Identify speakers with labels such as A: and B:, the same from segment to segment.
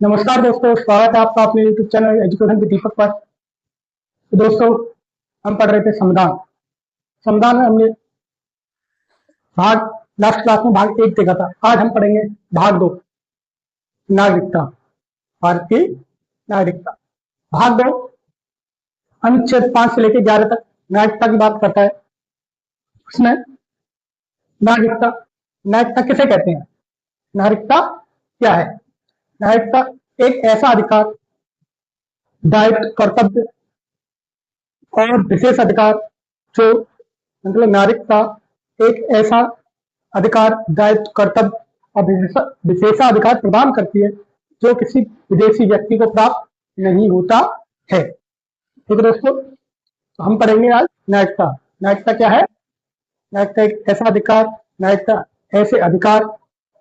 A: नमस्कार दोस्तों, स्वागत है आपका अपने यूट्यूब चैनल एजुकेशन के दीपक पर। तो दोस्तों, हम पढ़ रहे थे संविधान। संविधान में हमने भाग लास्ट क्लास में भाग 1 देखा था। आज हम पढ़ेंगे भाग 2, नागरिकता, भारत की नागरिकता। भाग 2 अनुच्छेद 5 से लेकर 11 तक नागरिकता की बात करता है। उसमें नागरिकता नागरिकता किसे कहते हैं, नागरिकता क्या है? नागरिकता एक ऐसा अधिकार, दायित्व, कर्तव्य और विशेष अधिकार जो मतलब नागरिकता एक ऐसा अधिकार, दायित्व, कर्तव्य और विशेषाधिकार प्रदान करती है जो किसी विदेशी व्यक्ति को प्राप्त नहीं होता है। ठीक है दोस्तों, तो हम पढ़ेंगे आज नागरिकता। नागरिकता क्या है? नागरिकता एक ऐसा अधिकार, नागरिकता ऐसे अधिकार,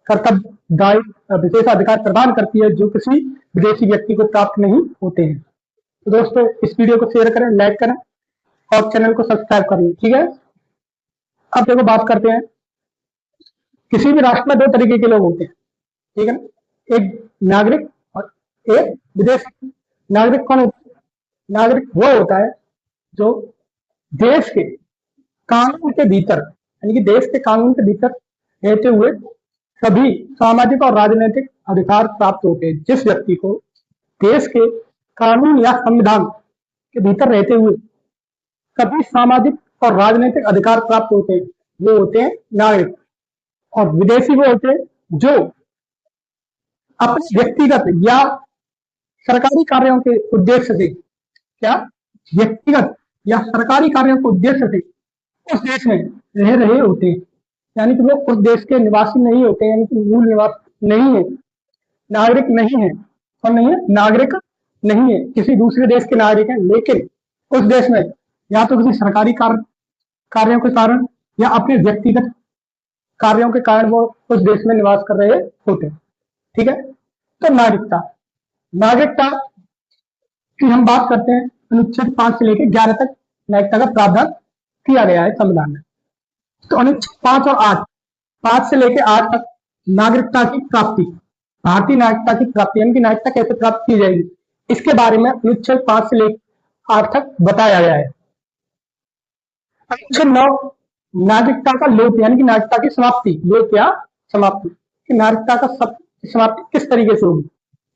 A: कर्तव्य, दायित्व, विशेषाधिकार प्रदान करती है जो किसी विदेशी व्यक्ति को प्राप्त नहीं होते हैं। तो दोस्तों, इस वीडियो को शेयर करें, लाइक करें और चैनल को सब्सक्राइब कर लें। ठीक है, अब देखो बात करते हैं। किसी भी राष्ट्र में 2 तरीके के लोग होते हैं, ठीक है ना? एक नागरिक और एक विदेशी। नागरिक कौन होता है? नागरिक वो होता है जो देश के कानून के भीतर, यानी कि देश के कानून के भीतर रहते हुए सभी सामाजिक और राजनीतिक अधिकार प्राप्त होते हैं। जिस व्यक्ति को देश के कानून या संविधान के भीतर रहते हुए सभी सामाजिक और राजनीतिक अधिकार प्राप्त होते हैं, वो होते हैं नागरिक। और विदेशी वो होते हैं जो अपने व्यक्तिगत या सरकारी कार्यों के उद्देश्य से, क्या व्यक्तिगत या सरकारी कार्यों के उद्देश्य से उस देश में रह रहे होते हैं, यानी कि वो उस देश के निवासी नहीं होते, यानी कि मूल निवासी नहीं है, नागरिक नहीं है। और नहीं है, नागरिक नहीं है, किसी दूसरे देश के नागरिक हैं, लेकिन उस देश में या तो किसी सरकारी कार्यों के कारण या अपने व्यक्तिगत कार्यों के कारण वो उस देश में निवास कर रहे होते हैं। ठीक है, तो नागरिकता नागरिकता की हम बात करते हैं। अनुच्छेद 5 से लेकर 11 तक नागरिकता का प्रावधान किया गया है संविधान में। तो अनुच्छेद 5 और 8, 5 से लेकर 8 तक नागरिकता की प्राप्ति, भारतीय नागरिकता की प्राप्ति, यानी कि नागरिकता कैसे प्राप्त की जाएगी, इसके बारे में अनुच्छेद 5 से लेकर 8 तक बताया गया है। अनुच्छेद 9 नागरिकता का लोप, यानी कि नागरिकता की समाप्ति, लोप या समाप्ति, कि नागरिकता का समाप्ति किस तरीके से होगी।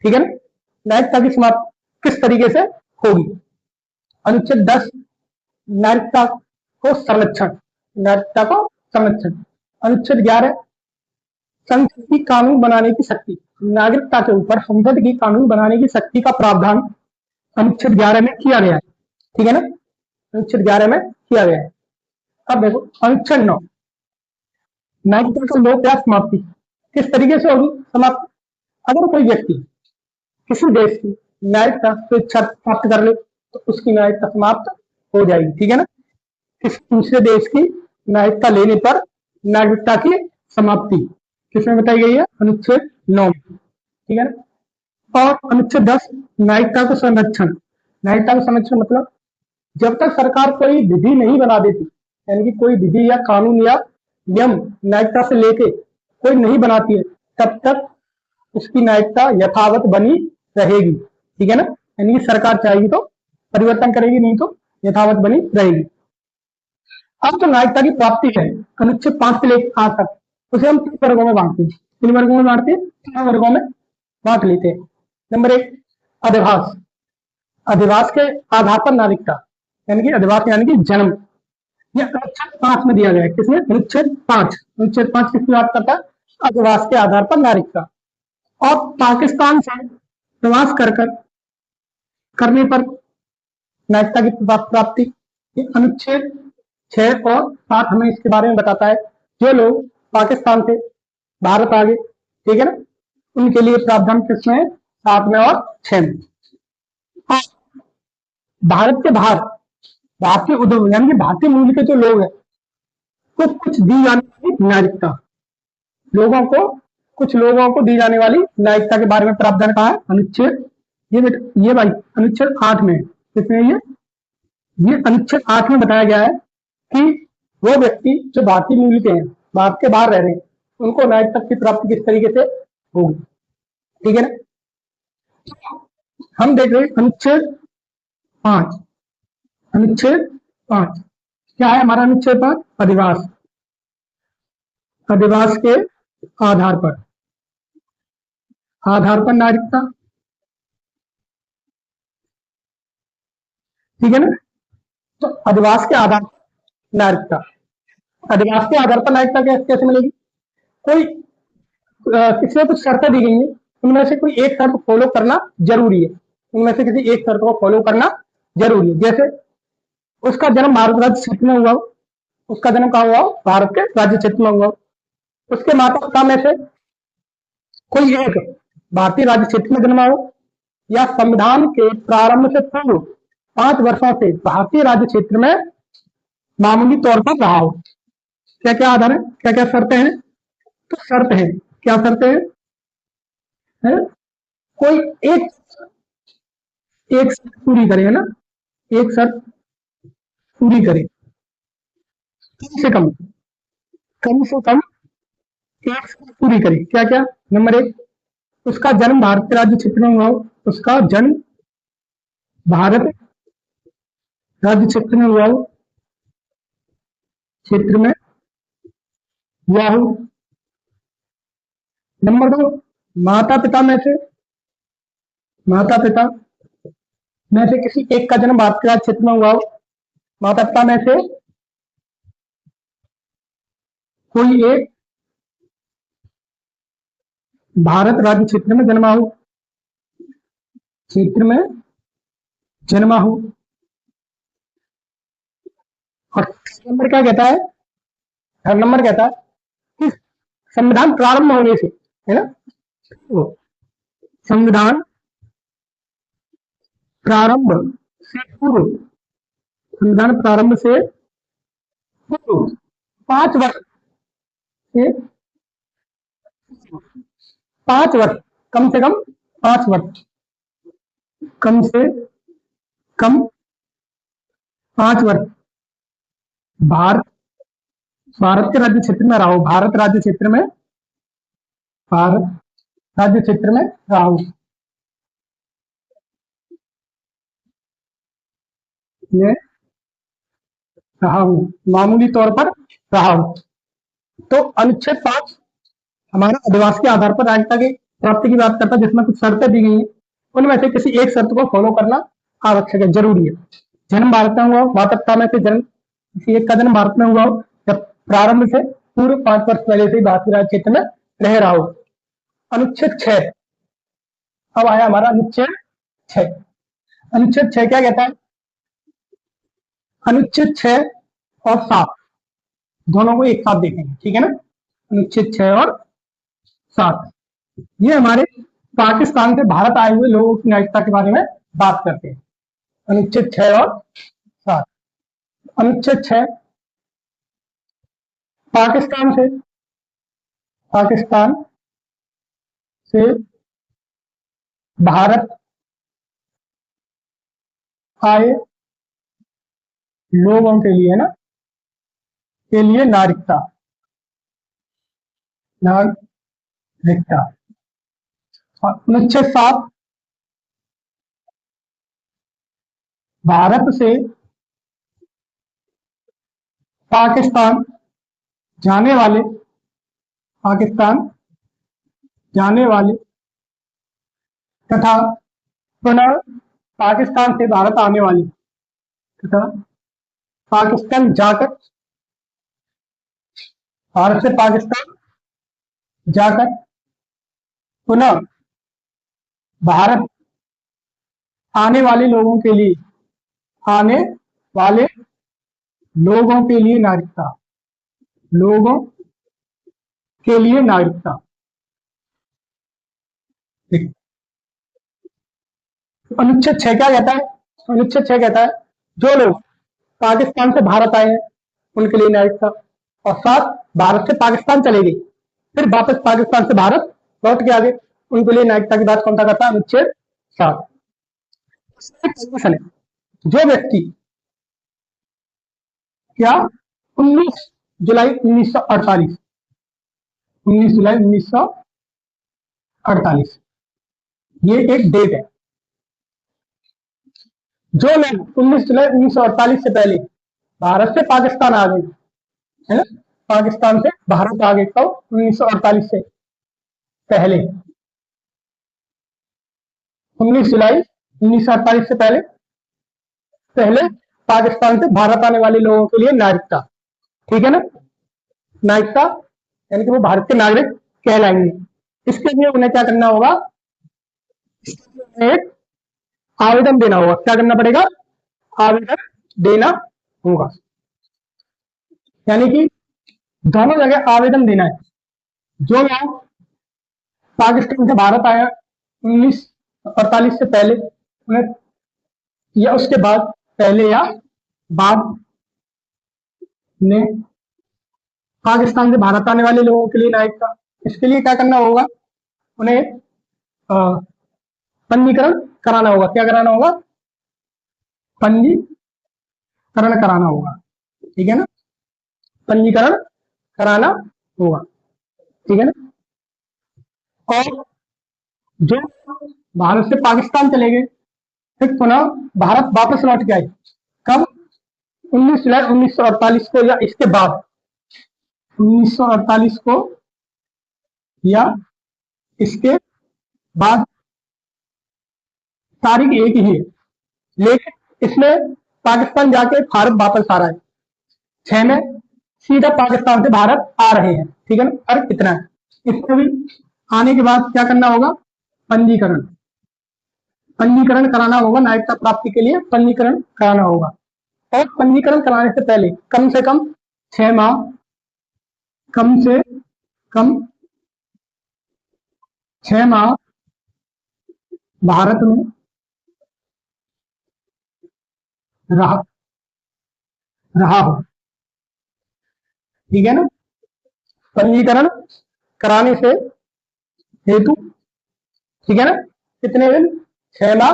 A: ठीक है ना, नागरिकता की समाप्ति किस तरीके से होगी। अनुच्छेद 10 नागरिकता को संरक्षण, नागरिकता को संरक्षण। अनुच्छेद 11 संसद की कानून बनाने की शक्ति, नागरिकता के ऊपर संसद की कानून बनाने की शक्ति का प्रावधान अनुच्छेद 11 में किया गया है। ठीक है ना, अनुच्छेद 11 में किया गया है। अब देखो अनुच्छेद 9 नागरिकता का लोप या समाप्ति किस तरीके से होगी समाप्ति। अगर कोई व्यक्ति किसी देश की नागरिकता स्वेच्छा प्राप्त कर ले तो उसकी नागरिकता समाप्त हो जाएगी। ठीक है ना, किसी दूसरे देश की नागरिकता लेने पर नागरिकता की समाप्ति किसमें बताई गई है? अनुच्छेद 9 में। ठीक है ना, और अनुच्छेद 10 नागरिकता को संरक्षण, नागरिकता को संरक्षण मतलब जब तक सरकार कोई विधि नहीं बना देती, यानी कि कोई विधि या कानून या नियम नागरिकता से लेके कोई नहीं बनाती है, तब तक उसकी नागरिकता यथावत बनी रहेगी। ठीक है ना, यानी कि सरकार चाहेगी तो परिवर्तन करेगी, नहीं तो यथावत बनी रहेगी। अब तो नागरिकता की प्राप्ति है, अनुच्छेद 5 से लेकर 8 तक, उसे हम 3 वर्गों में बांटते हैं। 3 वर्गों में बांटते हैं, 3 वर्गों में बांट लेते हैं। नंबर 1 अधिवास, अधिवास के आधार पर नागरिकता, यानी कि अधिवास यानी कि जन्म, यह अनुच्छेद 5 में दिया गया है। किसमें? अनुच्छेद 5। अनुच्छेद 5 किसकी बात करता है? अधिवास के आधार पर नागरिकता। और पाकिस्तान से प्रवास करने पर नागरिकता की प्राप्ति, अनुच्छेद 6 और 7 हमें इसके बारे में बताता है। जो लोग पाकिस्तान से भारत आ गए, ठीक है ना, उनके लिए प्रावधान किसमें है? 7 में और 6 में। और भारत के बाहर भारतीय उद्योग यानी कि भारतीय मूल के जो लोग हैं, कुछ दी जाने वाली नागरिकता, कुछ लोगों को दी जाने वाली नागरिकता के बारे में प्रावधान कहा है? अनुच्छेद ये भाई अनुच्छेद 8 में। किसमें? ये अनुच्छेद 8 में बताया गया है कि वो व्यक्ति जो भारतीय मूल के हैं, भारत के बाहर रह रहे हैं, उनको नागरिकता की प्राप्ति किस तरीके से होगी। ठीक है ना, हम देख रहे हैं अनुच्छेद 5। अनुच्छेद 5 क्या है हमारा? अनुच्छेद 5 अधिवास। अधिवास के आधार पर नागरिकता, ठीक है ना। तो अधिवास के आधार पर नागरिकता, अधिवास के आधार पर नागरिकता कैसे मिलेगी? कोई किसी कुछ शर्तें दी गई हैं, उनमें से कोई एक शर्त फॉलो करना जरूरी है। उनमें से किसी एक शर्त को फॉलो करना जरूरी है। जैसे उसका जन्म भारत राज्य क्षेत्र में हुआ, उसका जन्म कहाँ हुआ? भारत के राज्य क्षेत्र में हुआ। उसके माता पिता में से कोई एक भारतीय राज्य क्षेत्र में जन्मा हो, या संविधान के प्रारंभ से पूर्व 5 वर्षों से भारतीय राज्य क्षेत्र में मामूली तौर पर रहा हो। क्या क्या आधार है, क्या क्या शर्तें हैं? तो शर्त है, क्या शर्तें हैं? है? कोई एक शर्त पूरी करे, है ना, एक शर्त पूरी करे, कम से कम एक शर्त पूरी करे। क्या क्या? नंबर 1, उसका जन्म भारतीय राज्य क्षेत्र में हुआ हो, उसका जन्म भारत राज्य क्षेत्र में हुआ हो, क्षेत्र में हुआ हो। नंबर 2, माता पिता में से किसी एक का जन्म भारतीय राज्य क्षेत्र में हुआ हो। माता पिता में से कोई एक भारत राज्य क्षेत्र में जन्मा हो, क्षेत्र में जन्मा हो। और नंबर क्या कहता है? थर्ड नंबर कहता है कि संविधान प्रारंभ होने से, है ना, तो संविधान प्रारंभ से पूर्व, संविधान प्रारंभ से पूर्व 5 वर्ष से 5 वर्ष, कम से कम 5 वर्ष, कम से कम 5 वर्ष भारत के राज्य क्षेत्र में रहा हो, भारत राज्य क्षेत्र में रहा हो। ये रहा हो, मामूली तौर पर रहा हो। तो अनुच्छेद 5 हमारा अधिवास के आधार पर नागरिकता की प्राप्ति की बात करता है, जिसमें कुछ शर्तें दी गई हैं। उनमें से किसी एक शर्त को फॉलो करना आवश्यक है, जरूरी है। जन्म भारत में हुआ हो, माता पिता में से जन्म किसी एक का जन्म भारत में हुआ हो, या प्रारंभ से पूर्व 5 वर्ष पहले से भारतीय राज्य क्षेत्र में रह रहा हो। अनुच्छेद 6, अब आया हमारा अनुच्छेद 6। अनुच्छेद 6 क्या कहता है? अनुच्छेद 6 और 7 दोनों को एक साथ देखेंगे, ठीक है ना। अनुच्छेद 6 और 7 ये हमारे पाकिस्तान से भारत आए हुए लोगों की नागरिकता के बारे में बात करते हैं। अनुच्छेद 6 और 7। अनुच्छेद 6 पाकिस्तान से भारत आए लोगों के लिए, है ना, के लिए नागरिकता अनुच्छेद 7 भारत से पाकिस्तान जाने वाले तथा पुनः पाकिस्तान से भारत आने वाले तथा पाकिस्तान जाकर भारत से पाकिस्तान जाकर पुनः भारत आने वाले लोगों के लिए नागरिकता, अनुच्छेद 6 क्या कहता है? अनुच्छेद 6 कहता है जो लोग पाकिस्तान से भारत आए हैं उनके लिए नागरिकता, और 7 भारत से पाकिस्तान चले गए फिर वापस पाकिस्तान से भारत लौट के आगे, उनके लिए नागरिकता की बात कौन सा करता है? अनुच्छेद 7। कंडीशन है, जो व्यक्ति क्या 19 जुलाई 1948 ये एक डेट है। जो लोग 19 जुलाई 1948 से पहले भारत से पाकिस्तान आ गए, है ना, पाकिस्तान से भारत आ गए कब? 1948 से पहले, 19 जुलाई 1948 से पहले पहले पाकिस्तान से भारत आने वाले लोगों के लिए नागरिकता, ठीक है ना, नागरिकता यानी कि वो भारत के नागरिक कहलाएंगे। इसके लिए उन्हें क्या करना होगा? इसके लिए एक आवेदन देना होगा। क्या करना पड़ेगा? आवेदन देना होगा, यानी कि दोनों जगह आवेदन देना है। जो लोग पाकिस्तान से भारत आया 1948 से पहले, उन्हें या उसके बाद, पहले या बाद में पाकिस्तान से भारत आने वाले लोगों के लिए नागरिकता, इसके लिए क्या करना होगा? उन्हें पंजीकरण कराना होगा। क्या कराना होगा? पंजीकरण कराना होगा, ठीक है ना, पंजीकरण कराना होगा, ठीक है ना। और जो भारत से पाकिस्तान चले गए, फिर पुनः भारत वापस लौट के आए कब? 19 जुलाई 1948 को, या इसके बाद 1948 को, या इसके बाद। तारीख एक ही है, लेकिन इसमें पाकिस्तान जाके भारत वापस आ रहा है, 6 में सीधा पाकिस्तान से भारत आ रहे हैं, ठीक है ना। फर्क कितना है? इसमें भी आने के बाद क्या करना होगा? पंजीकरण, पंजीकरण कराना होगा। नागरिकता प्राप्ति के लिए पंजीकरण कराना होगा। और पंजीकरण कराने से पहले कम से कम 6 माह, कम से कम 6 माह भारत में रहा हो, ठीक है ना। पंजीकरण कराने से हेतु, ठीक है ना, कितने दिन? 6 माह,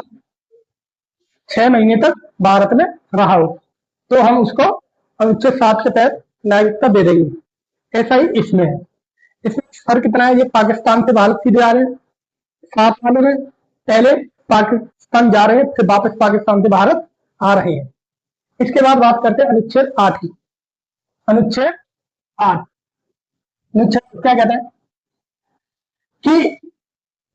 A: 6 महीने तक भारत में रहा हो, तो हम उसको अनुच्छेद 7 के तहत नागरिकता दे देंगे। ऐसा ही इसमें है। इसमें फर्क कितना है? ये पाकिस्तान से भारत सीधे आ रहे हैं, 7 सालों में पहले पाकिस्तान जा रहे हैं, फिर वापस पाकिस्तान से भारत आ रहे हैं। इसके बाद बात करते हैं अनुच्छेद 8 की। अनुच्छेद 8, अनुच्छेद क्या कहता है कि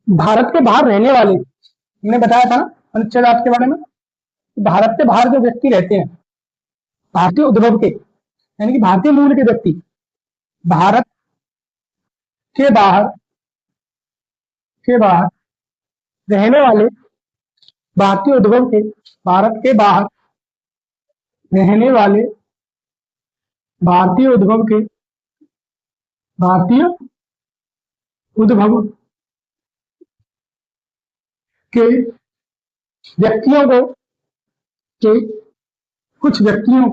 A: भारत के बाहर रहने वाले, हमने बताया था ना अनुच्छेद 8 के बारे में, भारत के बाहर जो व्यक्ति रहते हैं, भारतीय उद्भव के, यानी कि भारतीय मूल के व्यक्ति, भारत के बाहर रहने वाले, भारतीय उद्भव के, भारत के बाहर रहने वाले भारतीय उद्भव के, भारतीय उद्भव के व्यक्तियों को, के कुछ व्यक्तियों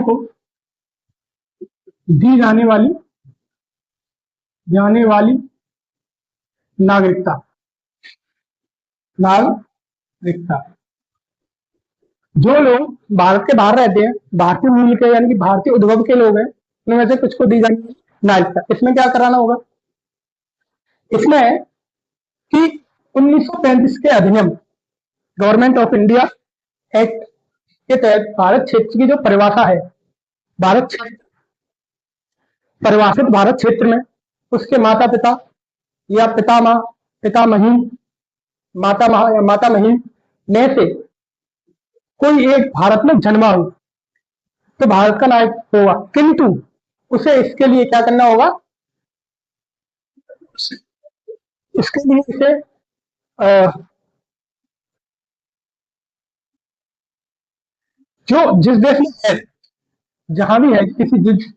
A: को दी जाने वाली नागरिकता, जो लोग भारत के बाहर रहते हैं, भारतीय मूल के यानी कि भारतीय उद्भव के लोग हैं, उनमें से कुछ को दी जाने वाली नागरिकता। इसमें क्या कराना होगा? इसमें कि 1935 के अधिनियम, गवर्नमेंट ऑफ इंडिया एक्ट के तहत भारत क्षेत्र की जो परिभाषा है, भारत क्षेत्र, परिभाषित भारत क्षेत्र में उसके माता पिता या पितामह, पितामही, मातामह या मातामही में से कोई एक भारत में जन्मा हो तो भारत का नागरिक होगा, किंतु उसे इसके लिए क्या करना होगा? इसके लिए इसे जो जिस देश में है, जहां भी है,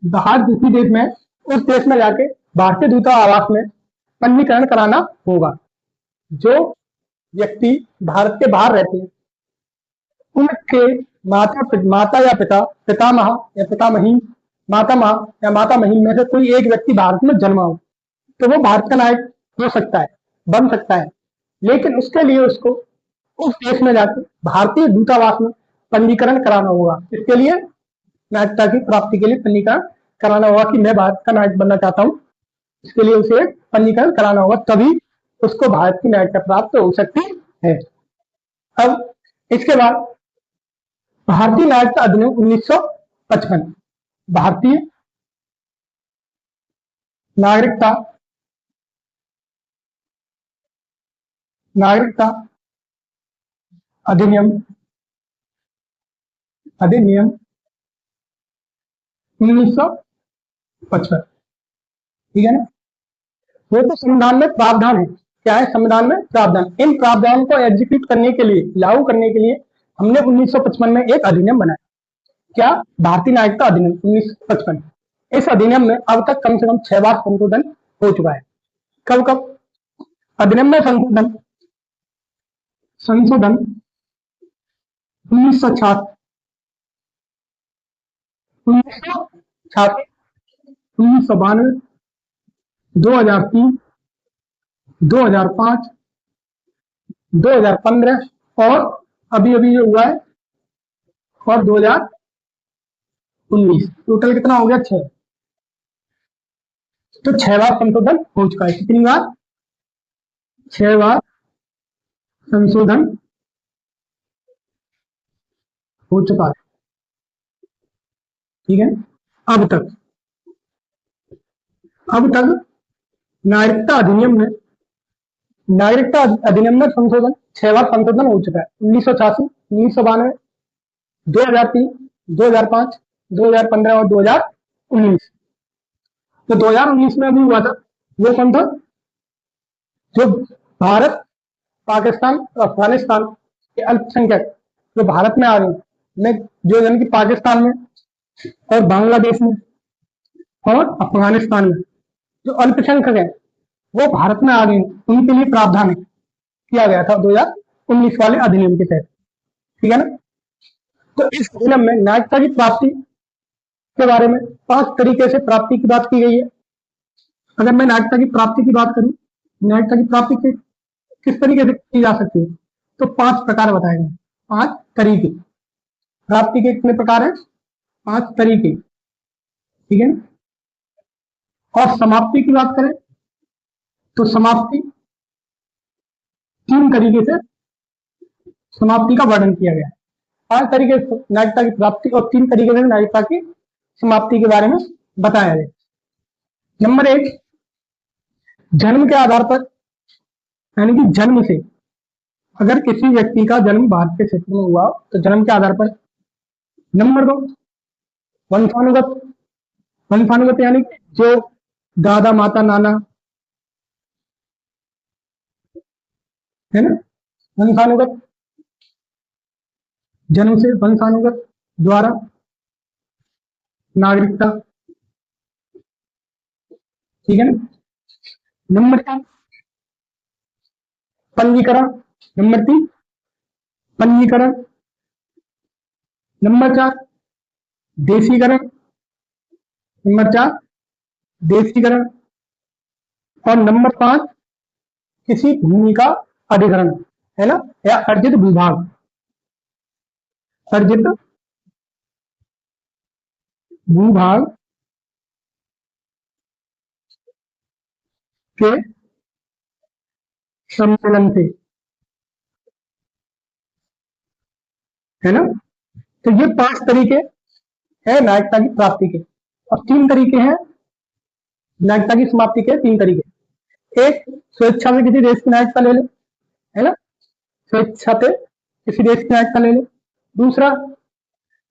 A: बाहर किसी देश में, उस देश में जाके भारतीय दूतावास में पंजीकरण कराना होगा। जो व्यक्ति भारत के बाहर रहते हैं, उनके माता या पिता, पितामह या पितामही, मातामह या मातामही में से कोई एक व्यक्ति भारत में जन्मा हो तो वो भारत का नागरिक हो सकता है, बन सकता है, लेकिन उसके लिए उसको उस देश में जाकर भारतीय दूतावास में पंजीकरण कराना होगा। इसके लिए नागरिकता की प्राप्ति के लिए पंजीकरण कराना होगा कि मैं भारत का नागरिक बनना चाहता हूँ, इसके लिए उसे पंजीकरण कराना होगा, तभी उसको भारत की नागरिकता प्राप्त हो सकती है। अब इसके बाद भारतीय नागरिकता अधिनियम 1955, भारतीय नागरिकता नागरिकता अधिनियम अधिनियम 1955, ठीक है ना। वो तो संविधान में प्रावधान है, क्या है संविधान में प्रावधान। इन प्रावधान को एग्जीक्यूट करने के लिए, लागू करने के लिए हमने 1955 में एक अधिनियम बनाया, क्या, भारतीय नागरिकता अधिनियम 1955। इस अधिनियम में अब तक कम से कम 6 बार संशोधन हो चुका है। कब कब अधिनियम में संशोधन? संशोधन 1966, 1966, 1992, 2003, 2005, 2015 और अभी अभी जो हुआ है और 2019, टोटल कितना हो गया? 6। तो 6 बार संशोधन हो चुका है। कितनी बार? 6 बार संशोधन हो चुका है, ठीक है। अब तक नागरिकता अधिनियम में संशोधन 6 बार संशोधन हो चुका है। 1986, 1992, 2003, 2005, 2015 और 2019। तो 2019 में अभी हुआ था, वो कौन था? जो भारत, पाकिस्तान और अफगानिस्तान के अल्पसंख्यक जो भारत में आ गए, जो यानी कि पाकिस्तान में और बांग्लादेश में और अफगानिस्तान में जो अल्पसंख्यक है वो भारत में आ गए, उनके लिए प्रावधान किया गया था 2019 वाले अधिनियम के तहत, ठीक है ना। तो इस अधिनियम में नागरिकता की प्राप्ति के बारे में 5 तरीके से प्राप्ति की बात की गई है। अगर मैं नागरिकता की प्राप्ति की बात करूं, नागरिकता की प्राप्ति किस तरीके से की जा सकती है, तो 5 प्रकार बताए गए, 5 तरीके। प्राप्ति के कितने प्रकार है? 5 तरीके, ठीक है। और समाप्ति की बात करें तो समाप्ति 3 तरीके से समाप्ति का वर्णन किया गया है। 5 तरीके से नागरिकता की प्राप्ति और 3 तरीके से नागरिकता की समाप्ति के बारे में बताया गया। नंबर 1, जन्म के आधार पर, यानी कि जन्म से, अगर किसी व्यक्ति का जन्म भारत के क्षेत्र में हुआ तो जन्म के आधार पर। नंबर 2, वंशानुगत यानी जो दादा माता नाना है ना, वंशानुगत, जन्म से वंशानुगत द्वारा नागरिकता, ठीक है ना। नंबर 4, पंजीकरण। नंबर 3, पंजीकरण। नंबर 4, देशीकरण। नंबर 4, देशीकरण। और नंबर 5, किसी भूमि का अधिग्रहण, है ना, या अर्जित भूभाग, अर्जित भूभाग के सम्मेलन से, है ना। तो ये 5 तरीके हैं नागरिकता की प्राप्ति के, और 3 तरीके हैं नागरिकता की समाप्ति के। 3 तरीके, एक, स्वेच्छा से किसी देश की नागरिकता ले ले, है ना, स्वेच्छा से किसी देश की नागरिकता ले ले। दूसरा,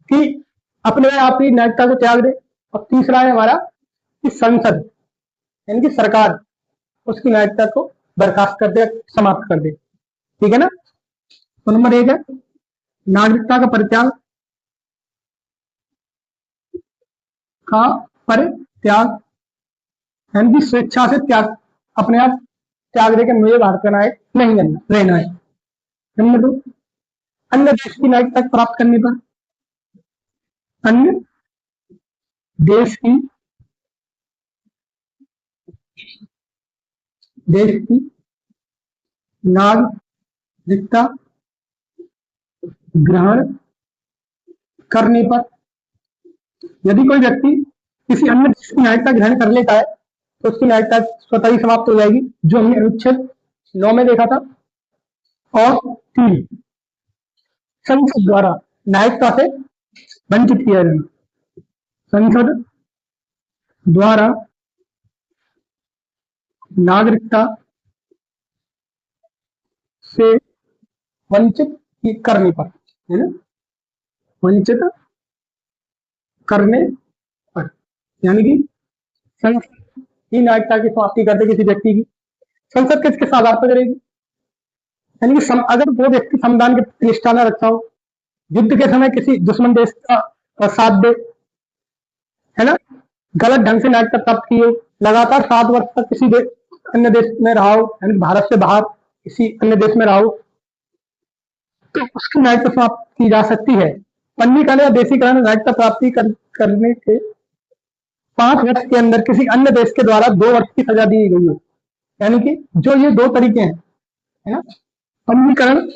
A: कि अपने आप ही नागरिकता को त्याग दे। और तीसरा है हमारा कि संसद यानी कि सरकार उसकी नागरिकता को बर्खास्त कर दे, समाप्त कर दे, ठीक है ना। तो नंबर 1 है नागरिकता का परित्याग, यानी कि स्वेच्छा से त्याग, अपने आप त्याग देकर मुझे भारत का नागरिक नहीं रहना है। नंबर 2, अन्य देश की नागरिकता प्राप्त करने पर, अन्य देश की नागरिकता ग्रहण करने पर, यदि कोई व्यक्ति किसी अन्य देश की नागरिकता ग्रहण कर लेता है तो उसकी नागरिकता स्वतः ही समाप्त हो जाएगी, जो हमने अनुच्छेद 9 में देखा था। और 3, संसद द्वारा नागरिकता से वंचित किया जाना। संसद द्वारा नागरिकता से वंचित करने पर, है ना, वंचित करने पर, यानी कि संसद ही नागरिकता की समाप्ति कर दे किसी व्यक्ति की। संसद किस आधार पर करेगी? यानी कि अगर वो व्यक्ति संविधान के प्रति निष्ठा न रखता हो, युद्ध के समय किसी दुश्मन देश का साथ दे, है ना, गलत ढंग से नागरिकता प्राप्त की हो, लगातार 7 वर्ष तक किसी अन्य देश में रहा हो, यानी भारत से बाहर किसी अन्य देश में रहा हो, तो उसकी नागरिकता समाप्त की जा सकती है। पंजीकरण या देशीकरण नागरिकता प्राप्ति करने के 5 वर्ष के अंदर किसी अन्य देश के द्वारा 2 वर्ष की सजा दी गई हो। यानी कि जो ये 2 तरीके हैं, है ना, पंजीकरण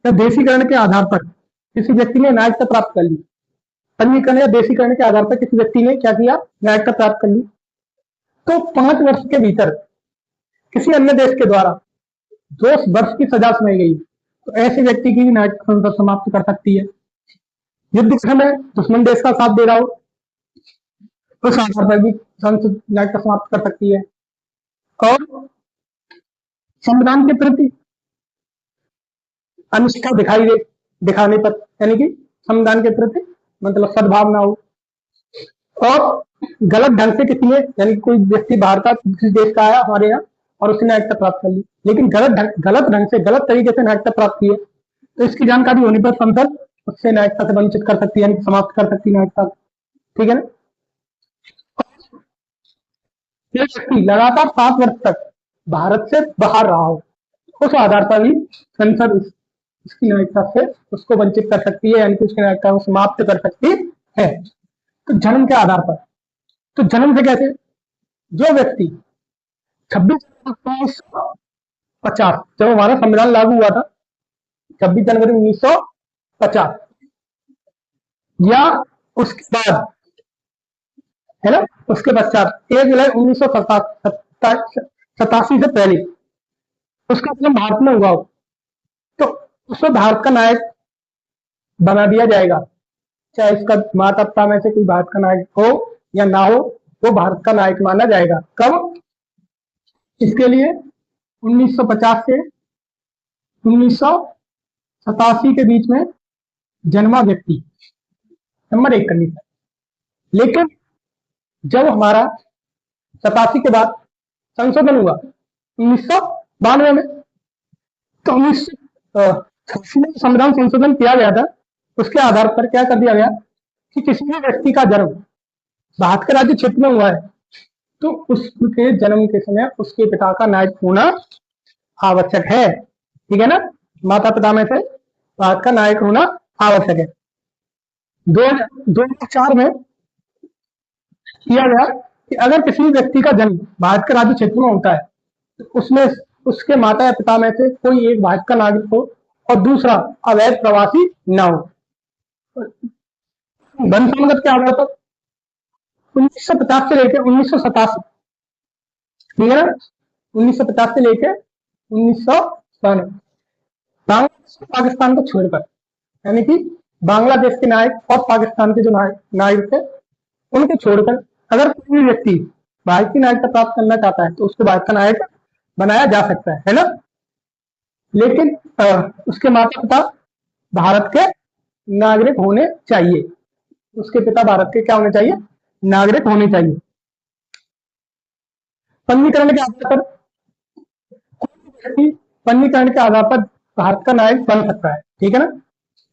A: या देशीकरण के आधार पर किसी व्यक्ति ने नागरिकता प्राप्त कर ली। पंजीकरण या देशीकरण के आधार पर किसी व्यक्ति ने क्या किया? नागरिकता प्राप्त कर ली। तो 5 वर्ष के भीतर किसी अन्य देश के द्वारा 2 वर्ष की सजा सुनाई गई, तो ऐसे व्यक्ति की नागरिकता संसद समाप्त कर सकती है। युद्ध के समय दुश्मन देश का साथ दे रहा हो, उस आधार पर भी संसद नागरिकता समाप्त कर सकती है। और संविधान के प्रति अनिष्ठा दिखाने पर, यानी कि संविधान के प्रति मतलब सद्भावना हो, और गलत ढंग से किसी ने, यानी कोई व्यक्ति बाहर का किसी देश का आया हमारे यहाँ और उसने नागरिकता प्राप्त कर ली, लेकिन गलत ढंग से गलत तरीके से नागरिकता प्राप्त की है, तो इसकी जानकारी होने पर संसद उससे नागरिकता से वंचित कर सकती है, यानी समाप्त कर सकती है नागरिकता। ठीक है ना। ये व्यक्ति लगातार 7 वर्ष तक भारत से बाहर रहा हो, उस आधार पर भी संसद उसकी नागरिकता से उसको वंचित कर सकती है, यानी कि उसकी नागरिकता को समाप्त कर सकती है। तो जन्म के आधार पर, तो जन्म से कैसे? जो व्यक्ति 26/1950, जब हमारा संविधान लागू हुआ था 26 जनवरी 1950, या उसके बाद, है ना, उसके पश्चात 1 जुलाई 1987 से पहले उसका जन्म भारत में हुआ हो, तो उसको भारत का नागरिक बना दिया जाएगा। चाहे उसका माता पिता में से कोई भारत का नागरिक हो या ना हो, वो भारत का नागरिक माना जाएगा। कब? इसके लिए 1950 से 1987 के बीच में जन्मा व्यक्ति, नंबर 1 कंडीशन। लेकिन जब हमारा 87 के बाद संशोधन हुआ 1992 में, तो 1986 में संविधान संशोधन किया गया था, उसके आधार पर क्या कर दिया गया कि किसी भी व्यक्ति का जन्म भारत के राज्य क्षेत्र में हुआ है, तो उसके जन्म के समय उसके पिता का नागरिक होना आवश्यक है। ठीक है ना, माता पिता में से भारत का नागरिक होना आवश्यक है। 2004 में किया गया कि अगर किसी व्यक्ति का जन्म भारत के राज्य क्षेत्र में होता है, तो उसमें उसके माता या पिता में से कोई एक भारत का नागरिक हो और दूसरा अवैध प्रवासी न हो। वंशानुगत के आधार पर 1950 से लेकर 1987, ठीक है ना, 1950 से लेकर 1992, बांग्लादेश पाकिस्तान को छोड़कर, यानी कि बांग्लादेश के नागरिक और पाकिस्तान के जो नागरिक थे उनको छोड़कर अगर कोई भी व्यक्ति भारत की नागरिकता प्राप्त करना चाहता है, तो उसको भारत का नागरिक बनाया जा सकता है ना। लेकिन उसके माता पिता भारत के नागरिक होने चाहिए, उसके पिता भारत के क्या होने चाहिए? नागरिक होने चाहिए। पंजीकरण के आधार पर कोई व्यक्ति पंजीकरण के आधार पर भारत का नागरिक बन सकता है, ठीक है ना,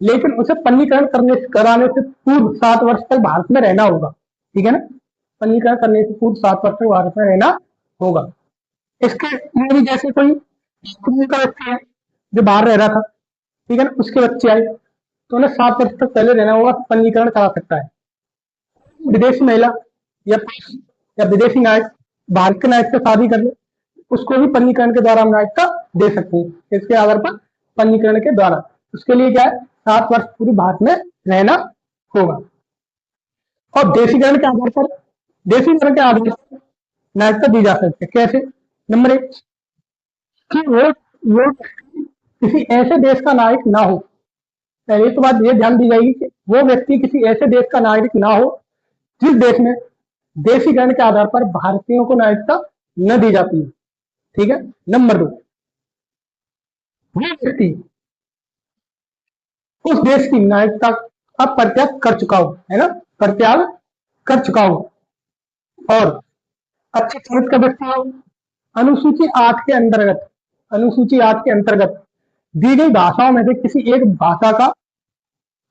A: लेकिन उसे पंजीकरण कराने से पूर्व 7 वर्ष तक भारत में रहना होगा। ठीक है ना, पंजीकरण करने से पूर्व 7 वर्ष तक भारत में रहना होगा। इसके लिए भी जैसे कोई का व्यक्ति है जो बाहर रह रहा था, ठीक है ना, उसके बच्चे आए तो उन्हें 7 वर्ष तक पहले रहना होगा, पंजीकरण करा सकता है। विदेशी महिला या विदेशी नागरिक भारत के नागरिक से शादी कर ले, उसको भी पंजीकरण के द्वारा हम नागरिकता दे सकते हैं। इसके आधार पर पंजीकरण के द्वारा उसके लिए क्या है? 7 वर्ष पूरी भारत में रहना होगा। और देशीकरण के आधार पर नागरिकता दी जा सकती है। कैसे? नंबर 1 कि वो किसी ऐसे देश का नागरिक ना हो। पहले तो बात ये ध्यान दी जाएगी कि वो व्यक्ति किसी ऐसे देश का नागरिक ना हो जिस देश में देशीकरण के आधार पर भारतीयों को नागरिकता न दी जाती है। ठीक है। नंबर 2 वो व्यक्ति उस देश की नागरिकता का परित्याग कर चुका हो, है ना, परित्याग कर चुका हो और अच्छे चरित्र का व्यक्ति हो, अनुसूची 8 के अंतर्गत दी गई भाषाओं में से किसी एक भाषा का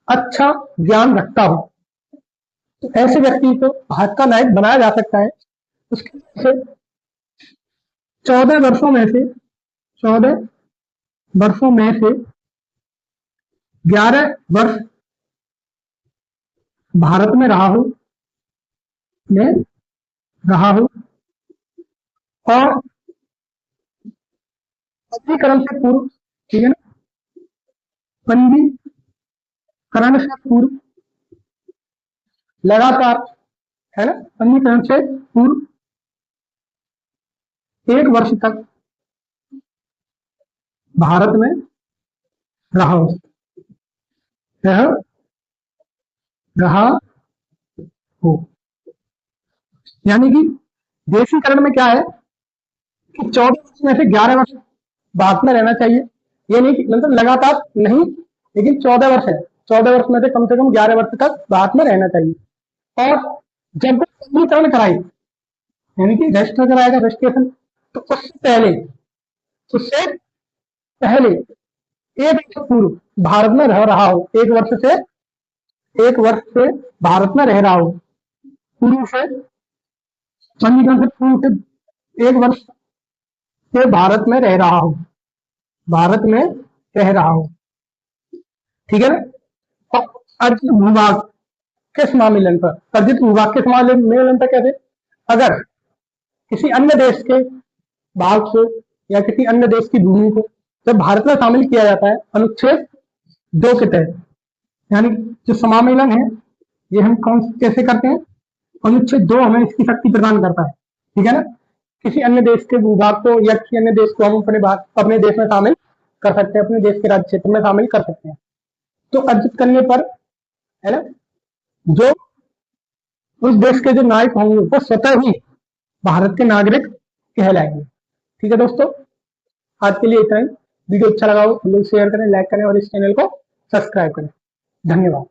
A: अच्छा ज्ञान रखता हो, तो ऐसे व्यक्ति को भारत का नागरिक बनाया जा सकता है। उसके से 14 वर्षों में से 11 वर्ष भारत में रहा हो और पंजीकरण से पूर्व, ठीक है ना, पंजीकरण से पूर्व लगातार, है ना, पंजीकरण से पूर्व 1 वर्ष तक भारत में रहा हो। यानी कि देशीकरण में क्या है कि 14 वर्ष में से 11 वर्ष भारत में रहना चाहिए। ये नहीं कि मतलब लगातार नहीं, लेकिन 14 वर्ष है, 14 वर्ष में से कम 11 वर्ष तक भारत में रहना चाहिए। और जब पंजीकरण कराई, यानी कि रजिस्टर कराएगा, रजिस्ट्रेशन, तो उससे पहले 1 वर्ष पूर्व भारत में रह रहा हो, 1 वर्ष से भारत में रह रहा हो, पूर्व से पंजीकरण से पूर्व से 1 वर्ष से भारत में रह रहा हो, ठीक है ना। और अर्जित भूभाग के समामिलन पर कैसे? अगर किसी अन्य देश के भाग को या किसी अन्य देश की भूमि को जब भारत में शामिल किया जाता है अनुच्छेद 2 के तहत, यानी जो समामिलन है ये हम कैसे करते हैं? अनुच्छेद 2 हमें इसकी शक्ति प्रदान करता है, ठीक है ना। किसी अन्य देश के भूभाग को या किसी अन्य देश को हम अपने देश में शामिल कर सकते हैं, अपने देश के राज्य क्षेत्र में शामिल कर सकते हैं। तो अर्जित करने पर, है ना, जो उस देश के जो नागरिक होंगे वो स्वतः ही भारत के नागरिक कहलाएंगे। ठीक है दोस्तों, आज के लिए इतना ही। वीडियो अच्छा लगा हो तो शेयर करें, लाइक करें और इस चैनल को सब्सक्राइब करें। धन्यवाद।